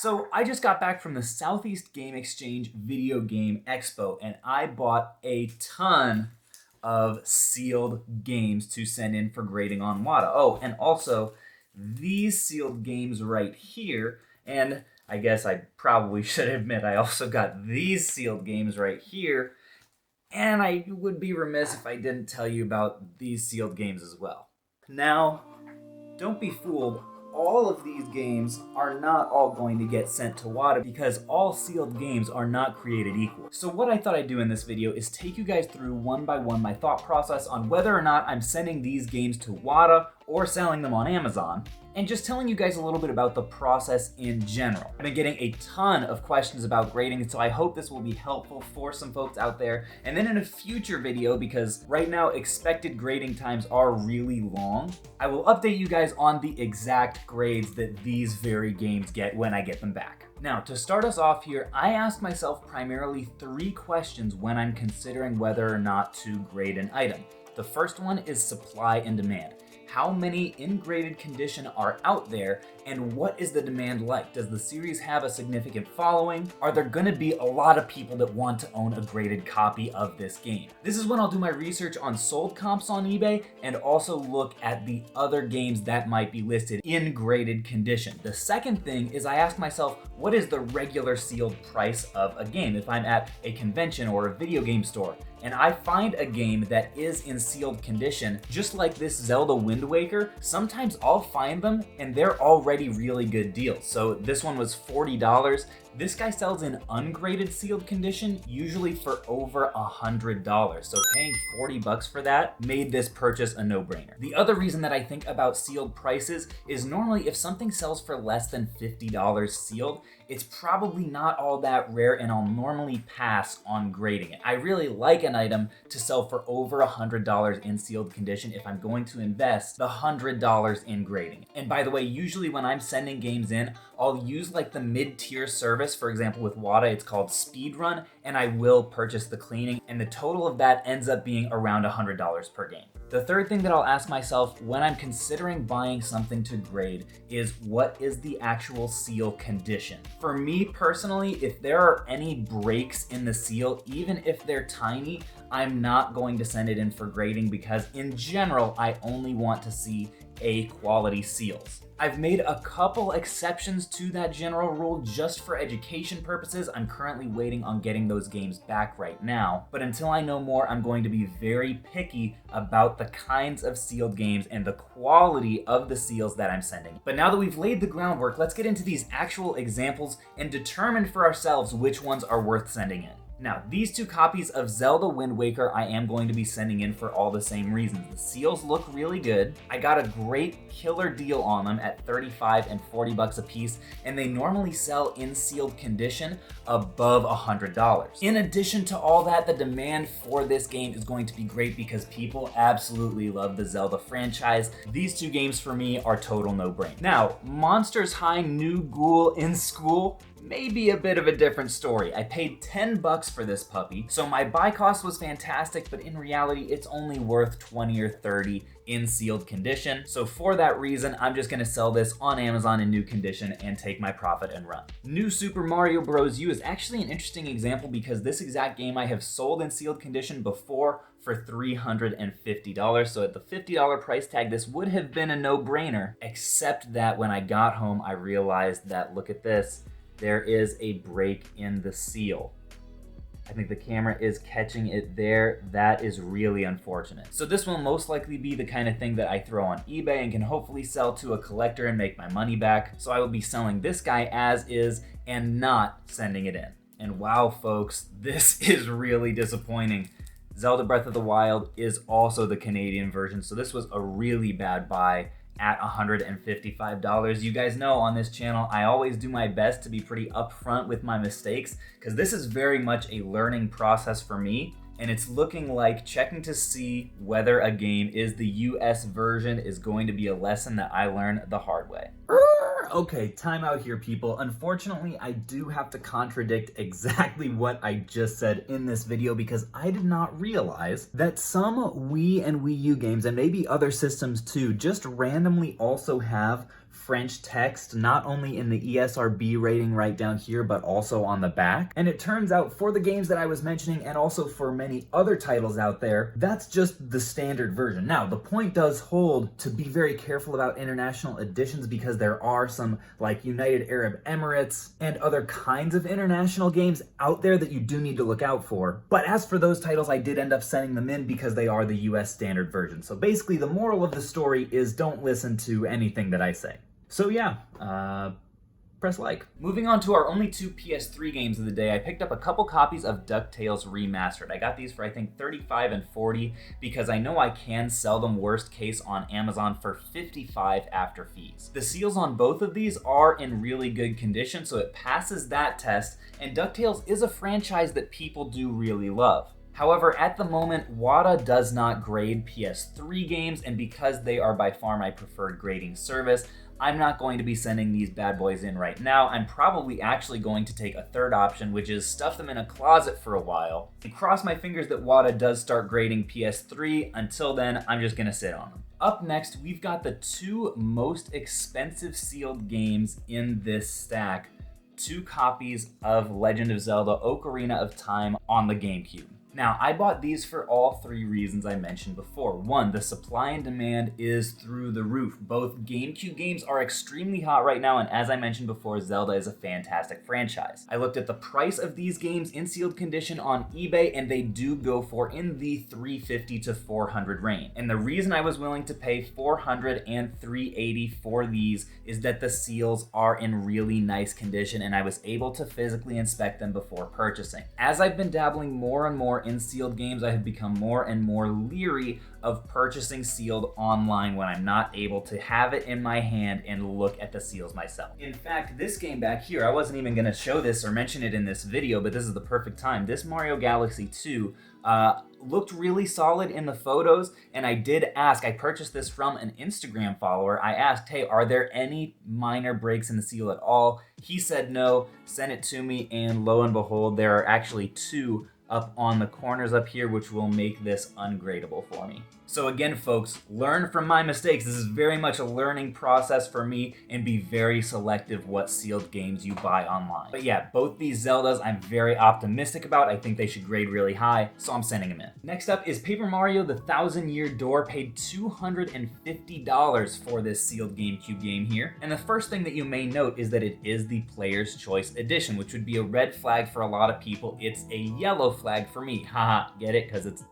So I just got back from the Southeast Game Exchange Video Game Expo, and I bought a ton of sealed games to send in for grading on WATA. Oh, and also these sealed games right here, and I guess I probably should admit I also got these sealed games right here, and I would be remiss if I didn't tell you about these sealed games as well. Now, don't be fooled. All of these games are not all going to get sent to WATA because all sealed games are not created equal. So what I thought I'd do in this video is take you guys through one by one my thought process on whether or not I'm sending these games to WATA or selling them on Amazon, and just telling you guys a little bit about the process in general. I've been getting a ton of questions about grading, so I hope this will be helpful for some folks out there. And then in a future video, because right now expected grading times are really long, I will update you guys on the exact grades that these very games get when I get them back. Now, to start us off here, I ask myself primarily 3 questions when I'm considering whether or not to grade an item. The first one is supply and demand. How many in graded condition are out there, and what is the demand like? Does the series have a significant following? Are there gonna be a lot of people that want to own a graded copy of this game? This is when I'll do my research on sold comps on eBay and also look at the other games that might be listed in graded condition. The second thing is I ask myself, what is the regular sealed price of a game if I'm at a convention or a video game store? And I find a game that is in sealed condition, just like this Zelda Wind Waker, sometimes I'll find them and they're already really good deals. So this one was $40. This guy sells in ungraded sealed condition, usually for over $100. So paying $40 for that made this purchase a no-brainer. The other reason that I think about sealed prices is normally if something sells for less than $50 sealed, it's probably not all that rare and I'll normally pass on grading it. I really like an item to sell for over $100 in sealed condition if I'm going to invest the $100 in grading. And by the way, usually when I'm sending games in, I'll use like the mid-tier service. For example, with WATA, it's called Speedrun, and I will purchase the cleaning, and the total of that ends up being around $100 per game. The third thing that I'll ask myself when I'm considering buying something to grade is what is the actual seal condition? For me personally, if there are any breaks in the seal, even if they're tiny, I'm not going to send it in for grading because in general, I only want to see A quality seals. I've made a couple exceptions to that general rule just for education purposes. I'm currently waiting on getting those games back right now, but until I know more, I'm going to be very picky about the kinds of sealed games and the quality of the seals that I'm sending. But now that we've laid the groundwork, let's get into these actual examples and determine for ourselves which ones are worth sending in. Now, these 2 copies of Zelda Wind Waker I am going to be sending in for all the same reasons. The seals look really good. I got a great killer deal on them at $35 and $40 a piece, and they normally sell in sealed condition above $100. In addition to all that, the demand for this game is going to be great because people absolutely love the Zelda franchise. These 2 games for me are total no-brainer. Now, Monsters High New Ghoul in School, maybe a bit of a different story. I paid $10 for this puppy, so my buy cost was fantastic, but in reality, it's only worth $20 or $30 in sealed condition. So for that reason, I'm just gonna sell this on Amazon in new condition and take my profit and run. New Super Mario Bros. U is actually an interesting example because this exact game I have sold in sealed condition before for $350. So at the $50 price tag, this would have been a no-brainer, except that when I got home, I realized that, look at this, there is a break in the seal. I think the camera is catching it there. That is really unfortunate. So this will most likely be the kind of thing that I throw on eBay and can hopefully sell to a collector and make my money back. So I will be selling this guy as is and not sending it in. And wow, folks, this is really disappointing. Zelda Breath of the Wild is also the Canadian version, so this was a really bad buy at $155. You guys know on this channel, I always do my best to be pretty upfront with my mistakes because this is very much a learning process for me. And it's looking like checking to see whether a game is the US version is going to be a lesson that I learned the hard way. Okay, time out here, people. Unfortunately, I do have to contradict exactly what I just said in this video because I did not realize that some Wii and Wii U games, and maybe other systems too, just randomly also have French text, not only in the ESRB rating right down here, but also on the back. And it turns out for the games that I was mentioning, and also for many other titles out there, that's just the standard version. Now, the point does hold to be very careful about international editions, because there are some like United Arab Emirates and other kinds of international games out there that you do need to look out for. But as for those titles, I did end up sending them in because they are the US standard version. So basically the moral of the story is don't listen to anything that I say. So yeah, press like. Moving on to our only two PS3 games of the day, I picked up a couple copies of DuckTales Remastered. I got these for I think $35 and $40 because I know I can sell them worst case on Amazon for $55 after fees. The seals on both of these are in really good condition, so it passes that test, and DuckTales is a franchise that people do really love. However, at the moment, WATA does not grade PS3 games, and because they are by far my preferred grading service, I'm not going to be sending these bad boys in right now. I'm probably actually going to take a third option, which is stuff them in a closet for a while and cross my fingers that WATA does start grading PS3. Until then, I'm just gonna sit on them. Up next, we've got the two most expensive sealed games in this stack. 2 copies of Legend of Zelda: Ocarina of Time on the GameCube. Now, I bought these for all 3 reasons I mentioned before. 1, the supply and demand is through the roof. Both GameCube games are extremely hot right now, and as I mentioned before, Zelda is a fantastic franchise. I looked at the price of these games in sealed condition on eBay, and they do go for in the $350 to $400 range. And the reason I was willing to pay $400 and $380 for these is that the seals are in really nice condition, and I was able to physically inspect them before purchasing. As I've been dabbling more and more in sealed games, I have become more and more leery of purchasing sealed online when I'm not able to have it in my hand and look at the seals myself. In fact, this game back here, I wasn't even going to show this or mention it in this video, but this is the perfect time. This Mario Galaxy 2 looked really solid in the photos, and I did ask, I purchased this from an Instagram follower. I asked, hey, are there any minor breaks in the seal at all? He said no, sent it to me, and lo and behold, there are actually 2 up on the corners up here, which will make this ungradable for me. So again, folks, learn from my mistakes. This is very much a learning process for me, and be very selective what sealed games you buy online. But yeah, both these Zeldas I'm very optimistic about. I think they should grade really high, so I'm sending them in. Next up is Paper Mario: The Thousand-Year Door. Paid $250 for this sealed GameCube game here. And the first thing that you may note is that it is the Player's Choice Edition, which would be a red flag for a lot of people. It's a yellow flag for me. Haha, get it? Because it's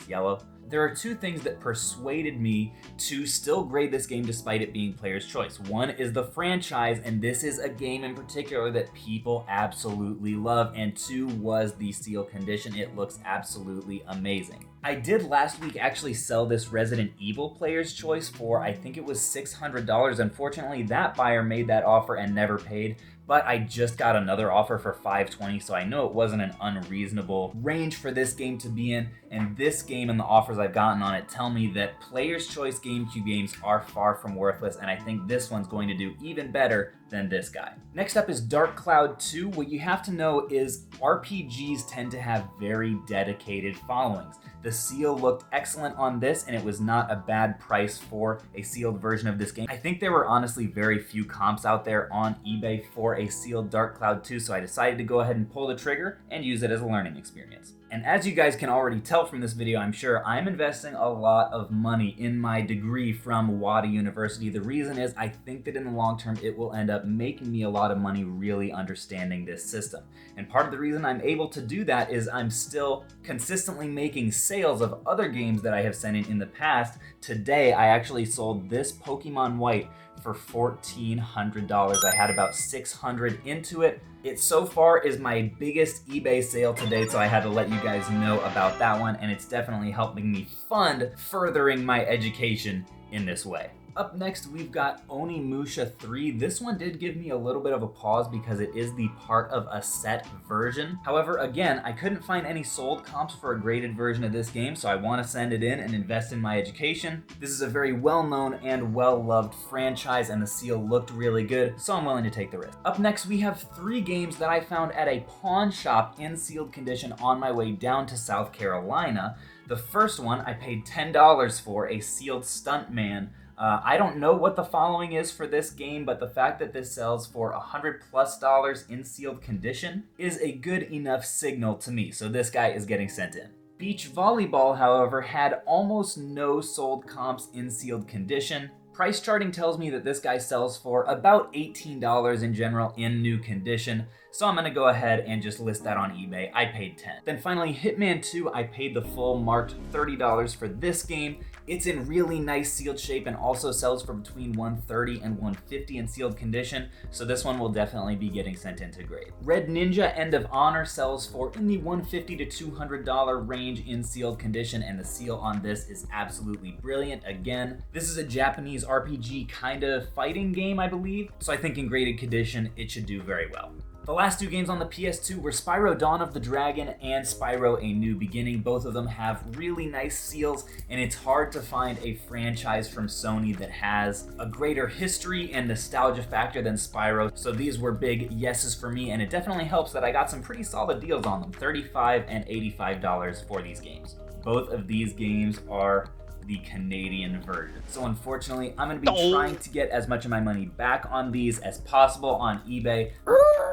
yellow. There are 2 things that persuaded me to still grade this game despite it being Player's Choice. 1 is the franchise, and this is a game in particular that people absolutely love, and 2 was the seal condition. It looks absolutely amazing. I did last week actually sell this Resident Evil Player's Choice for, I think it was $600. Unfortunately, that buyer made that offer and never paid, but I just got another offer for $520, so I know it wasn't an unreasonable range for this game to be in, and this game and the offers I've gotten on it tell me that Player's Choice GameCube games are far from worthless, and I think this one's going to do even better than this guy. Next up is Dark Cloud 2. What you have to know is RPGs tend to have very dedicated followings. The seal looked excellent on this, and it was not a bad price for a sealed version of this game. I think there were honestly very few comps out there on eBay for a sealed Dark Cloud 2, so I decided to go ahead and pull the trigger and use it as a learning experience. And as you guys can already tell from this video, I'm sure I'm investing a lot of money in my degree from WATA University. The reason is I think that in the long term, it will end up making me a lot of money really understanding this system. And part of the reason I'm able to do that is I'm still consistently making sales of other games that I have sent in the past. Today, I actually sold this Pokemon White for $1,400. I had about 600 into it. It so far is my biggest eBay sale to date, so I had to let you guys know about that one, and it's definitely helping me fund furthering my education in this way. Up next, we've got Onimusha 3. This one did give me a little bit of a pause because it is the part of a set version. However, again, I couldn't find any sold comps for a graded version of this game, so I want to send it in and invest in my education. This is a very well-known and well-loved franchise, and the seal looked really good, so I'm willing to take the risk. Up next, we have 3 games that I found at a pawn shop in sealed condition on my way down to South Carolina. The first one I paid $10 for, a sealed Stuntman I don't know what the following is for this game, but the fact that this sells for $100+ in sealed condition is a good enough signal to me, so this guy is getting sent in. Beach Volleyball, however, had almost no sold comps in sealed condition. Price charting tells me that this guy sells for about $18 in general in new condition, so I'm going to go ahead and just list that on eBay. I paid $10. Then finally, Hitman 2, I paid the full marked $30 for this game. It's in really nice sealed shape and also sells for between $130 and $150 in sealed condition, so this one will definitely be getting sent into grade. Red Ninja End of Honor sells for in the $150 to $200 range in sealed condition, and the seal on this is absolutely brilliant. Again, this is a Japanese RPG kind of fighting game, I believe, so I think in graded condition it should do very well. The last two games on the PS2 were Spyro Dawn of the Dragon and Spyro A New Beginning. Both of them have really nice seals, and it's hard to find a franchise from Sony that has a greater history and nostalgia factor than Spyro, so these were big yeses for me, and it definitely helps that I got some pretty solid deals on them, $35 and $85 for these games. Both of these games are the Canadian version. So unfortunately, I'm going to be trying to get as much of my money back on these as possible on eBay.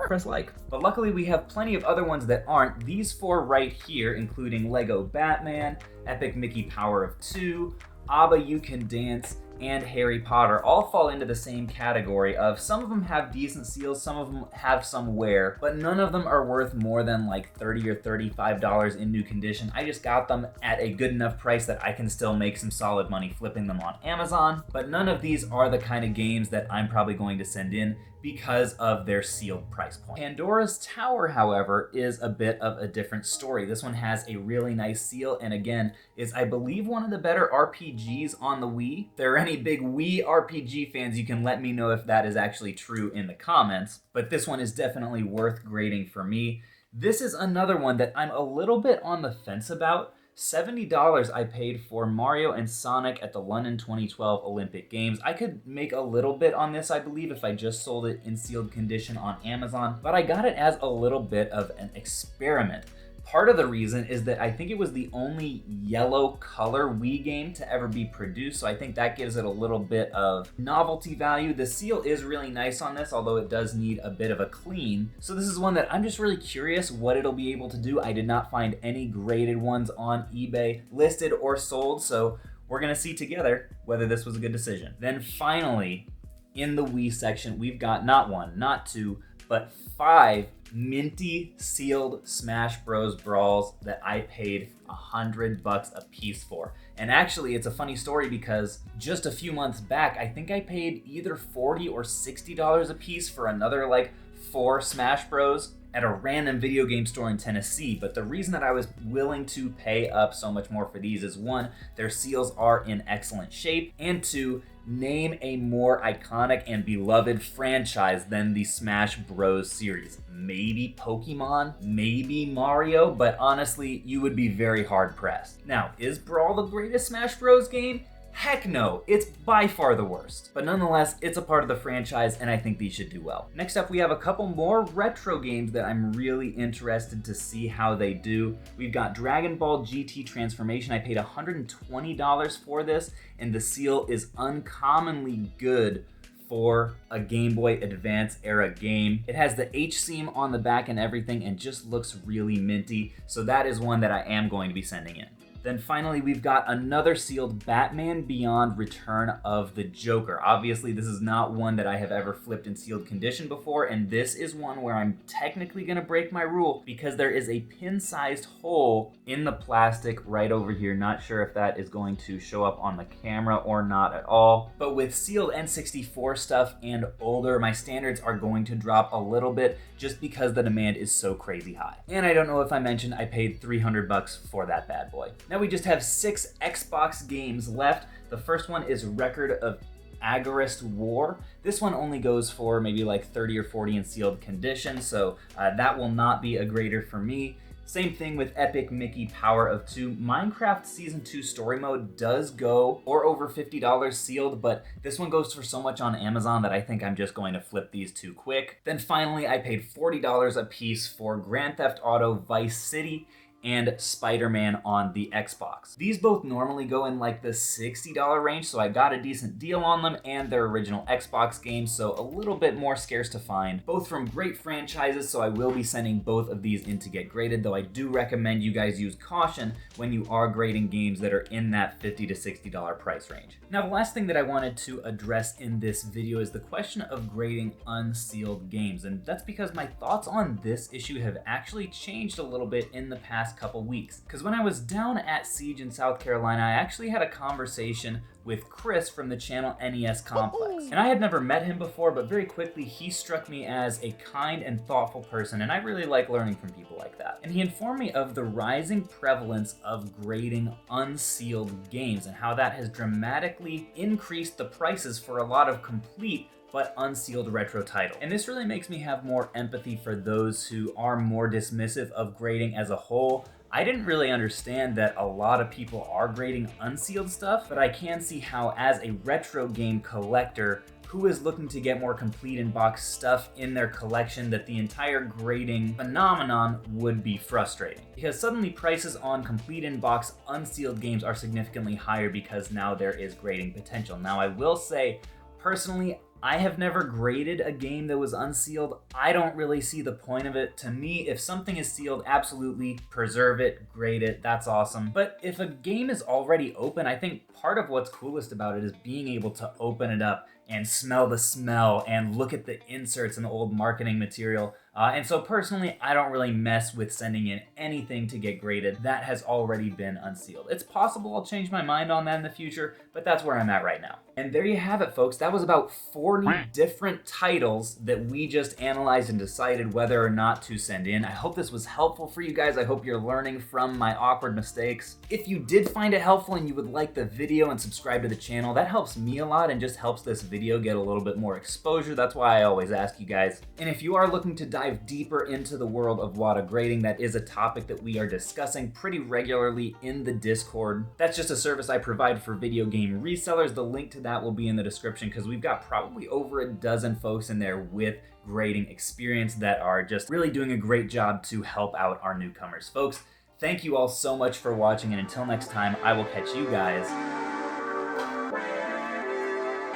Press like. But luckily we have plenty of other ones that aren't. These four right here, including Lego Batman, Epic Mickey Power of 2, ABBA You Can Dance, and Harry Potter all fall into the same category of some of them have decent seals, some of them have some wear, but none of them are worth more than like $30 or $35 in new condition. I just got them at a good enough price that I can still make some solid money flipping them on Amazon, but none of these are the kind of games that I'm probably going to send in because of their sealed price point. Pandora's Tower, however, is a bit of a different story. This one has a really nice seal, and again, is I believe one of the better RPGs on the Wii. If there are any big Wii RPG fans, you can let me know if that is actually true in the comments, but this one is definitely worth grading for me. This is another one that I'm a little bit on the fence about. $70 I paid for Mario and Sonic at the London 2012 Olympic Games. I could make a little bit on this, I believe, if I just sold it in sealed condition on Amazon, but I got it as a little bit of an experiment. Part of the reason is that I think it was the only yellow color Wii game to ever be produced, so I think that gives it a little bit of novelty value. The seal is really nice on this, although it does need a bit of a clean. So this is one that I'm just really curious what it'll be able to do. I did not find any graded ones on eBay listed or sold, so we're gonna see together whether this was a good decision. Then finally, in the Wii section, we've got not one, not two, but 5 minty sealed Smash Bros. Brawls that I paid $100 a piece for. And actually, it's a funny story because just a few months back, I think I paid either $40 or $60 a piece for another like 4 Smash Bros. At a random video game store in Tennessee. But the reason that I was willing to pay up so much more for these is 1, their seals are in excellent shape, and 2, name a more iconic and beloved franchise than the Smash Bros. Series. Maybe Pokemon, maybe Mario, but honestly, you would be very hard pressed. Now, is Brawl the greatest Smash Bros. Game? Heck no, it's by far the worst. But nonetheless, it's a part of the franchise, and I think these should do well. Next up, we have a couple more retro games that I'm really interested to see how they do. We've got Dragon Ball GT Transformation. I paid $120 for this, and the seal is uncommonly good for a Game Boy Advance era game. It has the H-seam on the back and everything, and just looks really minty, so that is one that I am going to be sending in. Then finally, we've got another sealed Batman Beyond Return of the Joker. Obviously, this is not one that I have ever flipped in sealed condition before, and this is one where I'm technically gonna break my rule because there is a pin-sized hole in the plastic right over here. Not sure if that is going to show up on the camera or not at all. But with sealed N64 stuff and older, my standards are going to drop a little bit just because the demand is so crazy high. And I don't know if I mentioned I paid $300 for that bad boy. Now we just have 6 Xbox games left. The first one is Record of Agarist War. This one only goes for maybe like 30 or 40 in sealed condition, so that will not be a grader for me. Same thing with Epic Mickey Power of 2. Minecraft Season 2 Story Mode does go for over $50 sealed, but this one goes for so much on Amazon that I think I'm just going to flip these two quick. Then finally, I paid $40 a piece for Grand Theft Auto Vice City. and Spider-Man on the Xbox. These both normally go in like the $60 range, so I got a decent deal on them, and they're original Xbox games, so a little bit more scarce to find. Both from great franchises, so I will be sending both of these in to get graded, though I do recommend you guys use caution when you are grading games that are in that $50 to $60 price range. Now, the last thing that I wanted to address in this video is the question of grading unsealed games, and that's because my thoughts on this issue have actually changed a little bit in the past couple weeks. Because when I was down at Siege in South Carolina, I actually had a conversation with Chris from the channel NES Complex. And I had never met him before, but very quickly he struck me as a kind and thoughtful person, and I really like learning from people like that. And he informed me of the rising prevalence of grading unsealed games and how that has dramatically increased the prices for a lot of complete but unsealed retro title. And this really makes me have more empathy for those who are more dismissive of grading as a whole. I didn't really understand that a lot of people are grading unsealed stuff, but I can see how, as a retro game collector who is looking to get more complete in-box stuff in their collection, that the entire grading phenomenon would be frustrating. Because suddenly prices on complete in-box unsealed games are significantly higher because now there is grading potential. Now, I will say, personally, I have never graded a game that was unsealed. I don't really see the point of it. To me, if something is sealed, absolutely preserve it, grade it, that's awesome. But if a game is already open, I think part of what's coolest about it is being able to open it up and smell the smell and look at the inserts and the old marketing material. And so personally, I don't really mess with sending in anything to get graded that has already been unsealed. It's possible I'll change my mind on that in the future, but that's where I'm at right now. And there you have it, folks. That was about 40 different titles that we just analyzed and decided whether or not to send in. I hope this was helpful for you guys. I hope you're learning from my awkward mistakes. If you did find it helpful and you would like the video and subscribe to the channel, that helps me a lot and just helps this video get a little bit more exposure. That's why I always ask you guys. And if you are looking to dive deeper into the world of WATA grading, that is a topic that we are discussing pretty regularly in the Discord. That's just a service I provide for video game resellers. The link to that will be in the description because we've got probably over a dozen folks in there with grading experience that are just really doing a great job to help out our newcomers. Folks, thank you all so much for watching, and until next time, I will catch you guys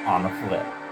on the flip.